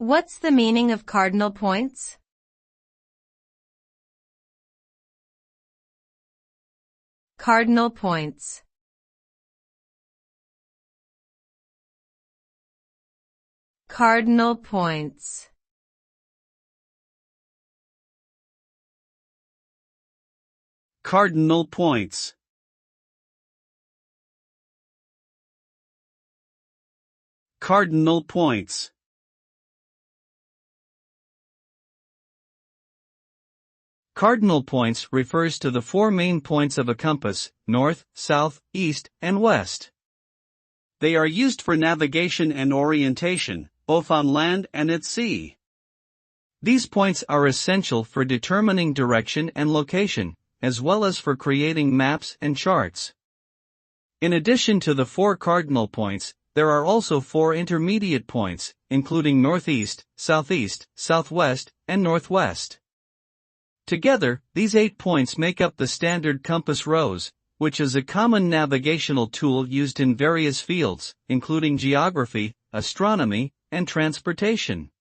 What's the meaning of cardinal points? Cardinal points. Cardinal points. Cardinal points. Cardinal points. Cardinal points refers to the four main points of a compass: north, south, east, and west. They are used for navigation and orientation, both on land and at sea. These points are essential for determining direction and location, as well as for creating maps and charts. In addition to the four cardinal points, there are also four intermediate points, including northeast, southeast, southwest, and northwest. Together, these 8 points make up the standard compass rose, which is a common navigational tool used in various fields, including geography, astronomy, and transportation.